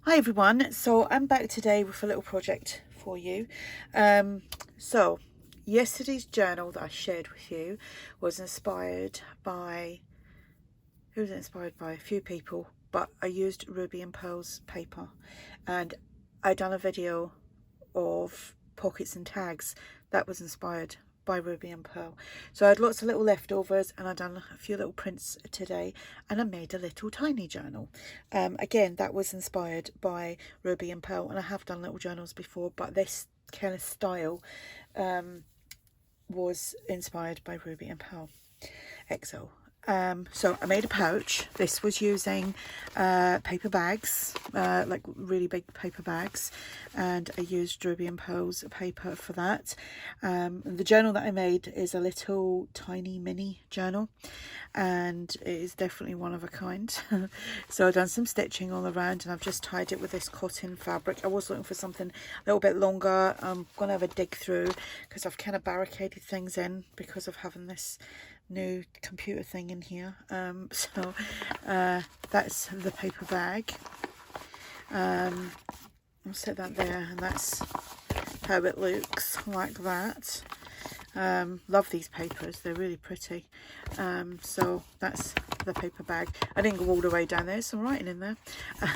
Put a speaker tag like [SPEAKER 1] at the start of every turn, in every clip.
[SPEAKER 1] Hi everyone, so I'm back today with a little project for you. So yesterday's journal that I shared with you was inspired by, who was it inspired by? A few people, but I used Ruby and Pearl's paper, and I done a video of pockets and tags that was inspired by Ruby and Pearl. So I had lots of little leftovers, and I done a few little prints today, and I made a little tiny journal. Again, that was inspired by Ruby and Pearl, and I have done little journals before, but this kind of style was inspired by Ruby and Pearl XO. So I made a pouch. This was using paper bags, like really big paper bags, and I used Ruby and Pearl's paper for that. The journal that I made is a little tiny mini journal, and it is definitely one of a kind. So I've done some stitching all around, and I've just tied it with this cotton fabric. I was looking for something a little bit longer. I'm gonna have a dig through because I've kind of barricaded things in because of having this new computer thing in here. So that's the paper bag. I'll set that there, and that's how it looks, like that. Love these papers, they're really pretty. So that's the paper bag. I didn't go all the way down. There's some writing in there.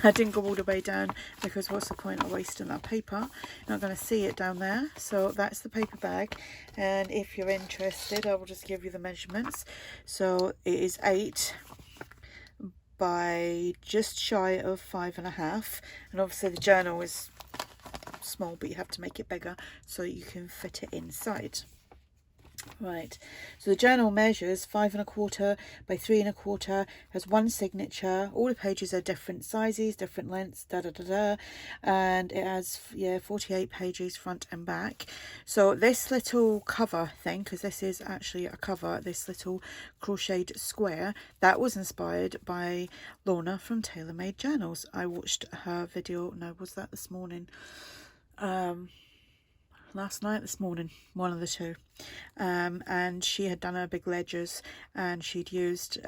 [SPEAKER 1] I didn't go all the way down because what's the point of wasting that paper? You're not going to see it down there. So that's the paper bag, and if you're interested, I will just give you the measurements. So it is 8 by just shy of 5.5, and obviously the journal is small, but you have to make it bigger so you can fit it inside. Right, so the journal measures 5.25 by 3.25, has one signature, all the pages are different sizes, different lengths, and it has 48 pages front and back. So this little cover thing, because this is actually a cover, this little crocheted square, that was inspired by Lorna from Tailor Made Journals. I watched her video, no, was that this morning? Last night, this morning, one of the two. And she had done her big ledgers, and she'd used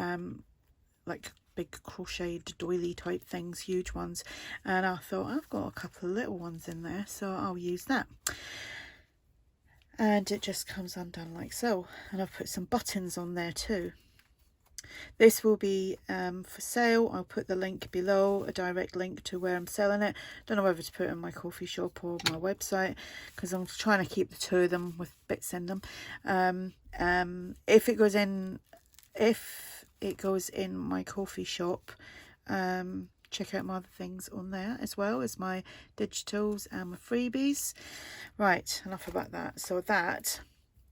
[SPEAKER 1] like big crocheted doily type things, huge ones, and I thought, I've got a couple of little ones in there, so I'll use that. And it just comes undone like so, and I've put some buttons on there too. This will be for sale. I'll put the link below, a direct link to where I'm selling it. Don't know whether to put it in my coffee shop or my website, because I'm trying to keep the two of them with bits in them. If it goes in my coffee shop, check out my other things on there as well as my digitals and my freebies. Right, enough about that. So that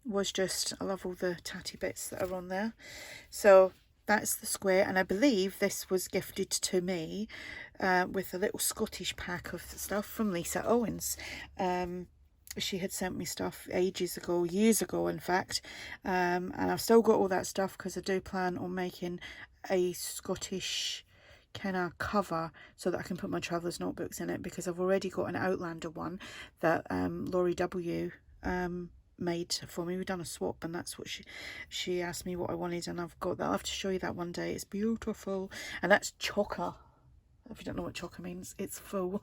[SPEAKER 1] was just, I love all the tatty bits that are on there. So that's the square, and I believe this was gifted to me with a little Scottish pack of stuff from Lisa Owens. She had sent me stuff ages ago, years ago in fact, and I've still got all that stuff because I do plan on making a Scottish kind of cover so that I can put my traveller's notebooks in it, because I've already got an Outlander one that Laurie W made for me. We've done a swap, and that's what she asked me what I wanted, and I've got that. I'll have to show you that one day. It's beautiful, and that's chocker. If you don't know what chocker means, it's full.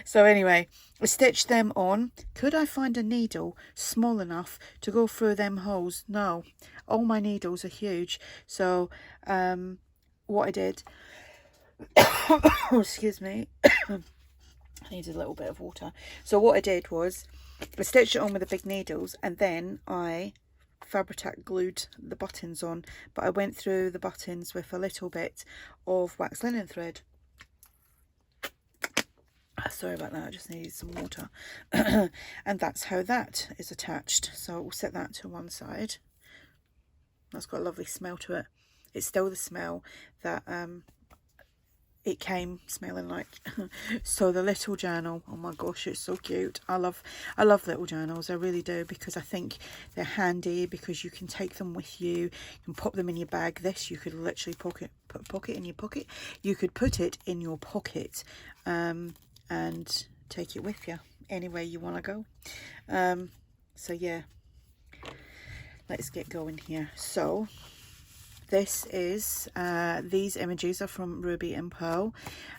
[SPEAKER 1] So anyway, I stitched them on. Could I find a needle small enough to go through them holes? No, all my needles are huge. So what I did excuse me, I needed a little bit of water. So what I did was I stitched it on with the big needles, and then I Fabri-Tac glued the buttons on, but I went through the buttons with a little bit of wax linen thread. Sorry about that, I just needed some water. And that's how that is attached. So we'll set that to one side. That's got a lovely smell to it. It's still the smell that it came smelling like. So the little journal, oh my gosh, it's so cute. I love little journals, I really do, because I think they're handy, because you can take them with you, you can pop them in your bag. This you could literally put a pocket in your pocket. You could put it in your pocket and take it with you anywhere you want to go. So yeah, let's get going here. So this is, these images are from Ruby and Pearl.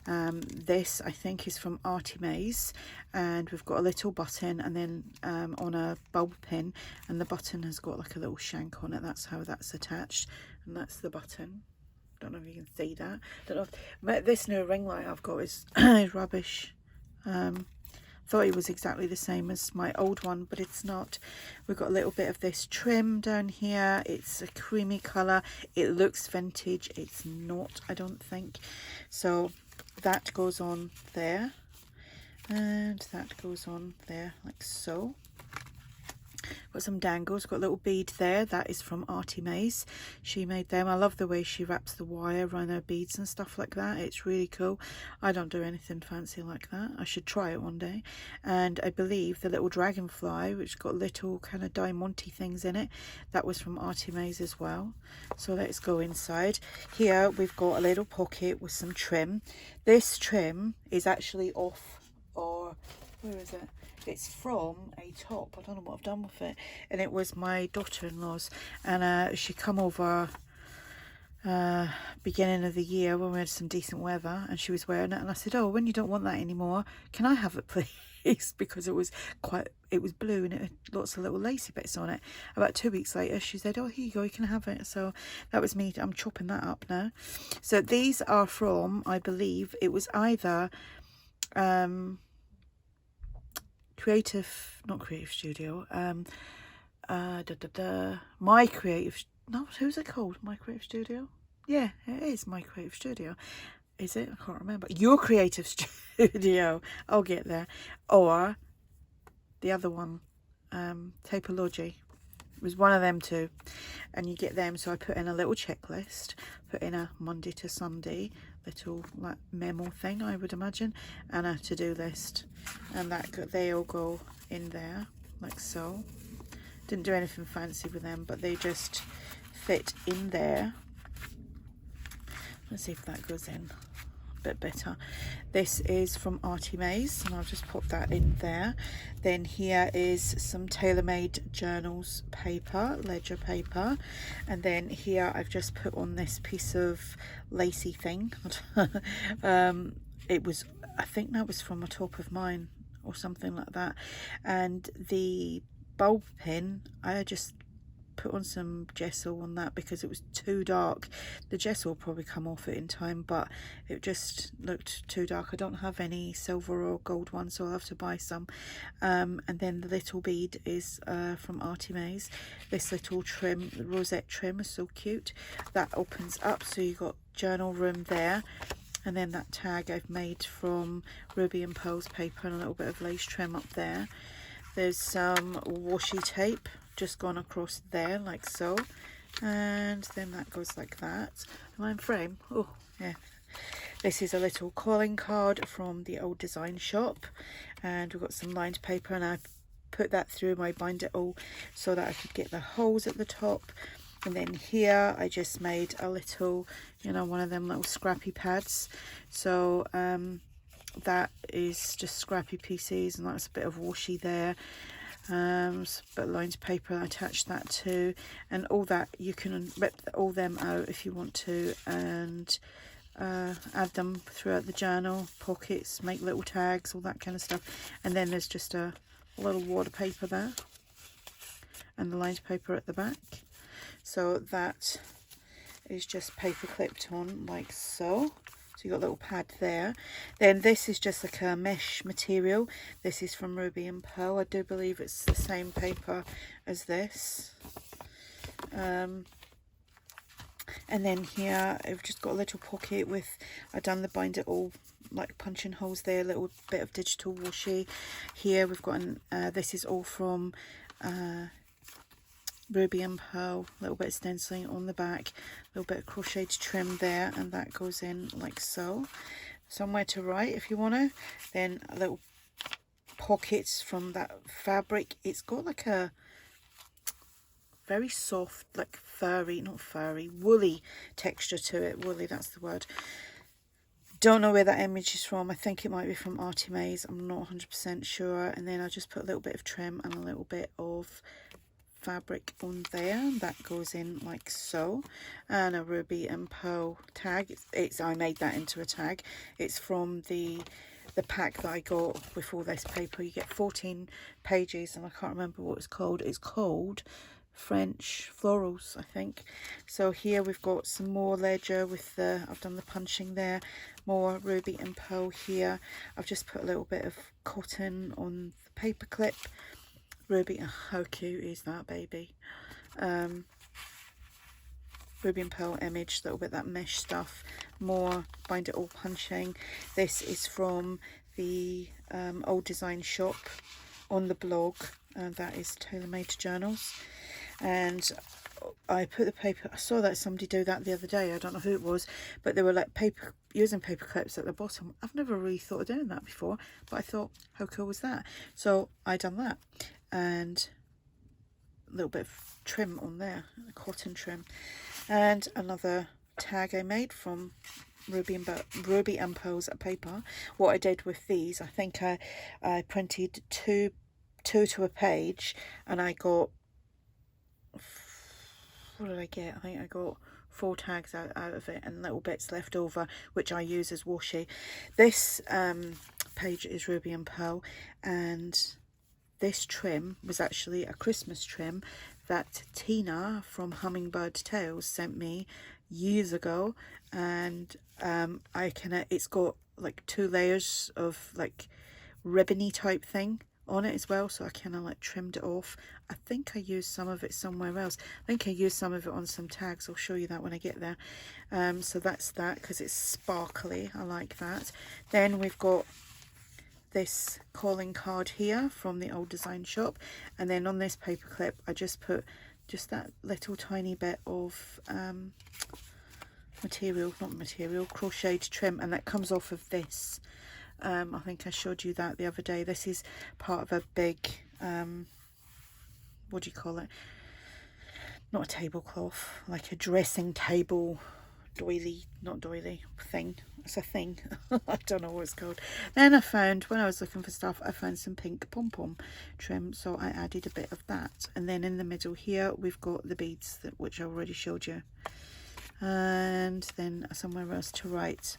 [SPEAKER 1] This I think is from ARTYmaze, and we've got a little button and then on a bulb pin, and the button has got like a little shank on it. That's how that's attached, and that's the button. Don't know if you can see that. Don't know if this new ring light I've got is rubbish. Thought it was exactly the same as my old one, but it's not. We've got a little bit of this trim down here. It's a creamy colour. It looks vintage. It's not, I don't think. So that goes on there, and that goes on there like so. Got some dangles, got a little bead there. That is from ARTYmaze. She made them. I love the way she wraps the wire around her beads and stuff like that. It's really cool. I don't do anything fancy like that. I should try it one day. And I believe the little dragonfly, which got little kind of diamonty things in it, that was from ARTYmaze as well. So let's go inside. Here we've got a little pocket with some trim. This trim is actually off, or where is it? It's from a top. I don't know what I've done with it, and it was my daughter-in-law's, and she come over beginning of the year when we had some decent weather, and she was wearing it, and I said, oh, when you don't want that anymore, can I have it please? Because it was blue and it had lots of little lacy bits on it. About 2 weeks later she said, oh, here you go, you can have it. So that was me. I'm chopping that up now. So these are from, I believe it was either not creative studio, my creative, no, who's it called? My Creative Studio? Yeah, it is My Creative Studio. Is it? I can't remember. Your Creative Studio. I'll get there. Or the other one, Tapology. It was one of them two, and you get them. So I put in a little checklist, put in a Monday to Sunday little like memo thing, I would imagine, and a to-do list, and that they all go in there like so. Didn't do anything fancy with them, but they just fit in there. Let's see if that goes in a bit better. This is from ARTYmaze, and I'll just pop that in there. Then here is some TaylorMade journals paper, ledger paper, and then here I've just put on this piece of lacy thing. It was, I think that was from a top of mine or something like that, and the bulb pin I just put on some gesso on that because it was too dark. The gesso will probably come off it in time, but it just looked too dark. I don't have any silver or gold ones, so I'll have to buy some. And then the little bead is from ARTYmaze. This little trim, the rosette trim, is so cute. That opens up, so you got journal room there. And then that tag I've made from Ruby and Pearl's paper, and a little bit of lace trim up there. There's some washi tape just gone across there like so, and then that goes like that. Am I in frame? Oh yeah. This is a little calling card from the old design shop, and we've got some lined paper, and I put that through my bind it all so that I could get the holes at the top. And then here I just made a little, you know, one of them little scrappy pads. So that is just scrappy pieces, and that's a bit of washi there. But lined paper, I attached that to, and all that you can rip all them out if you want to, and add them throughout the journal, pockets, make little tags, all that kind of stuff. And then there's just a little water paper there, and the lined paper at the back. So that is just paper clipped on like so. So you got a little pad there. Then this is just like a mesh material. This is from Ruby and Pearl. I do believe it's the same paper as this. And then here I've just got a little pocket with, I've done the bind it all like punching holes there, a little bit of digital washi. Here we've got this is all from Ruby and Pearl, a little bit of stenciling on the back, a little bit of crocheted trim there, and that goes in like so. Somewhere to write if you want to. Then a little pockets from that fabric. It's got like a very soft, like furry, not furry, woolly texture to it. Woolly, that's the word. Don't know where that image is from. I think it might be from ARTYmaze. I'm not 100% sure. And then I just put a little bit of trim and a little bit of fabric on there that goes in like so, and a ruby and pearl tag. I made that into a tag. It's from the pack that I got with all this paper. You get 14 pages, and I can't remember what it's called. It's called French Florals, I think. So here we've got some more ledger with the, I've done the punching there, more ruby and pearl here. I've just put a little bit of cotton on the paper clip. Ruby, oh, how cute is that baby? Ruby and pearl image, a little bit of that mesh stuff, more bind it all punching. This is from the old design shop on the blog, and that is TaylorMade Journals. And I put the paper, I saw that somebody do that the other day, I don't know who it was, but they were like using paper clips at the bottom. I've never really thought of doing that before, but I thought, how cool was that? So I done that, and a little bit of trim on there, a cotton trim. And another tag I made from Ruby and Pearls paper. What I did with these, I think I printed two to a page, and I got, what did I get? I think I got 4 tags out of it, and little bits left over, which I use as washi. This page is Ruby and Pearl, and this trim was actually a Christmas trim that Tina from Hummingbird Tales sent me years ago, and it's got like 2 layers of like ribbony type thing on it as well, so I kind of like trimmed it off. I think I used some of it somewhere else. I think I used some of it on some tags. I'll show you that when I get there. So that's that, because it's sparkly. I like that. Then we've got this calling card here from the old design shop, and then on this paper clip I just put just that little tiny bit of crocheted trim, and that comes off of this. I think I showed you that the other day. This is part of a big what do you call it, not a tablecloth, like a dressing table thing. It's a thing. I don't know what it's called. Then I found, when I was looking for stuff, I found some pink pom-pom trim, so I added a bit of that. And then in the middle here we've got the beads, which I already showed you, and then somewhere else to write.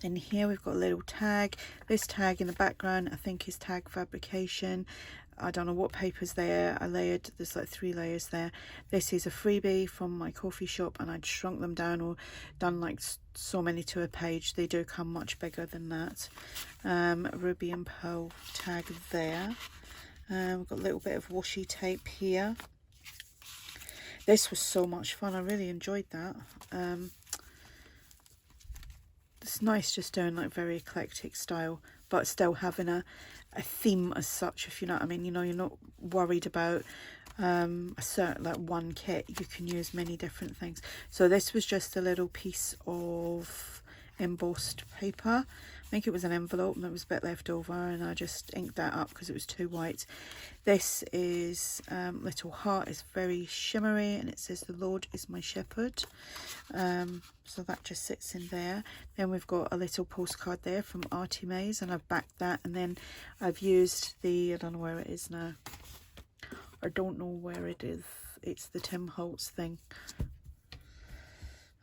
[SPEAKER 1] Then here we've got a little tag. This tag in the background I think is tag fabrication. I don't know what paper's there. I layered, there's like 3 layers there. This is a freebie from my coffee shop, and I'd shrunk them down or done like so many to a page. They do come much bigger than that. Ruby and Pearl tag there. We've got a little bit of washi tape here. This was so much fun. I really enjoyed that. It's nice just doing like very eclectic style, but still having a theme as such, if you know what I mean. You know, you're not worried about a certain like one kit. You can use many different things. So this was just a little piece of embossed paper. I think it was an envelope, and there was a bit left over, and I just inked that up because it was too white. This is little heart. It's very shimmery, and it says the Lord is my shepherd. So that just sits in there. Then we've got a little postcard there from ARTYmaze, and I've backed that, and then I've used the, I don't know where it is now. I don't know where it is. It's the Tim Holtz thing.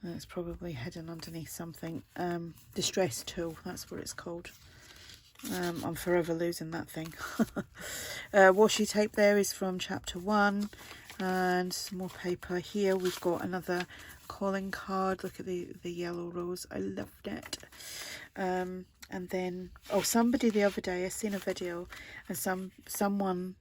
[SPEAKER 1] It's probably hidden underneath something. Distress tool, that's what it's called. I'm forever losing that thing. Washi tape there is from chapter 1, and some more paper. Here we've got another calling card. Look at the yellow rose. I loved it. And then, oh, somebody the other day, I seen a video, and someone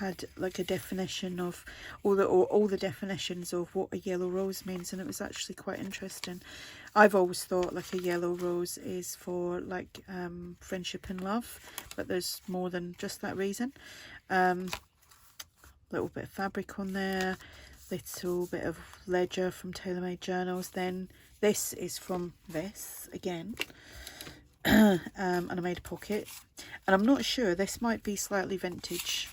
[SPEAKER 1] had like a definition of all the definitions of what a yellow rose means, and it was actually quite interesting. I've always thought like a yellow rose is for like friendship and love, but there's more than just that reason. Little bit of fabric on there, little bit of ledger from TaylorMade Journals. Then this is from this again. And I made a pocket, and I'm not sure, this might be slightly vintage.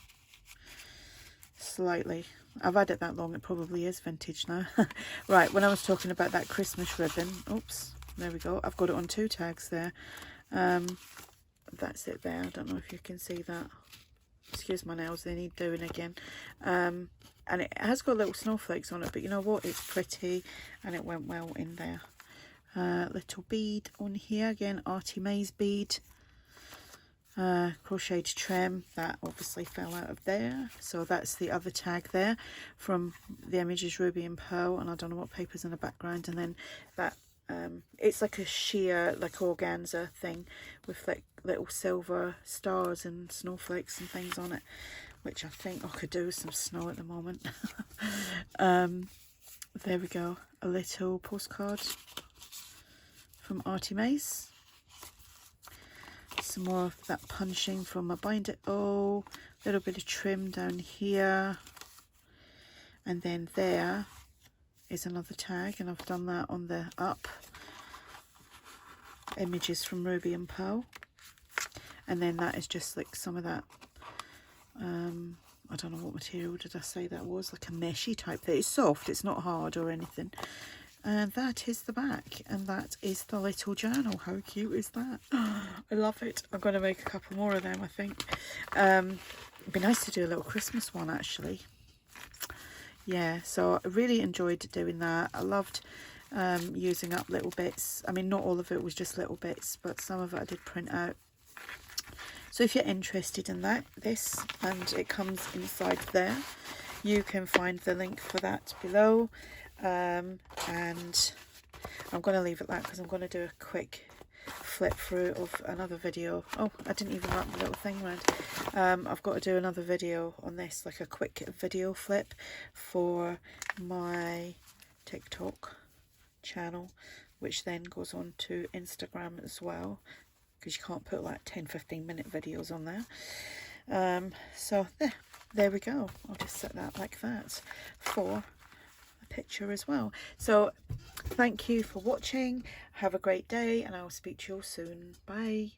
[SPEAKER 1] Slightly. I've had it that long, it probably is vintage now. Right, when I was talking about that Christmas ribbon, oops, there we go, I've got it on 2 tags there. That's it there. I don't know if you can see that. Excuse my nails, they need doing again. And it has got little snowflakes on it, but you know what, it's pretty and it went well in there. Little bead on here, again ARTYmaze bead. Crocheted trim, that obviously fell out of there, so that's the other tag there from the images Ruby and Pearl, and I don't know what paper's in the background. And then that it's like a sheer, like organza thing with like little silver stars and snowflakes and things on it, which I think I could do with some snow at the moment. There we go, a little postcard from ARTYmaze. Some more of that punching from my Bind It All, a little bit of trim down here, and then there is another tag, and I've done that on the up, images from Ruby and Pearl. And then that is just like some of that, I don't know what material did I say that was, like a meshy type thing. It's soft, it's not hard or anything. And that is the back, and that is the little journal. How cute is that? I love it. I'm going to make a couple more of them, I think. It'd be nice to do a little Christmas one, actually. Yeah, so I really enjoyed doing that. I loved using up little bits. I mean, not all of it was just little bits, but some of it I did print out. So if you're interested in this, and it comes inside there, you can find the link for that below. And I'm going to leave it at that because I'm going to do a quick flip through of another video. Oh, I didn't even wrap the little thing around. I've got to do another video on this, like a quick video flip for my TikTok channel, which then goes on to Instagram as well, because you can't put like 10-15 minute videos on there. So there we go. I'll just set that like that for picture as well. So thank you for watching, have a great day, and I will speak to you all soon. Bye.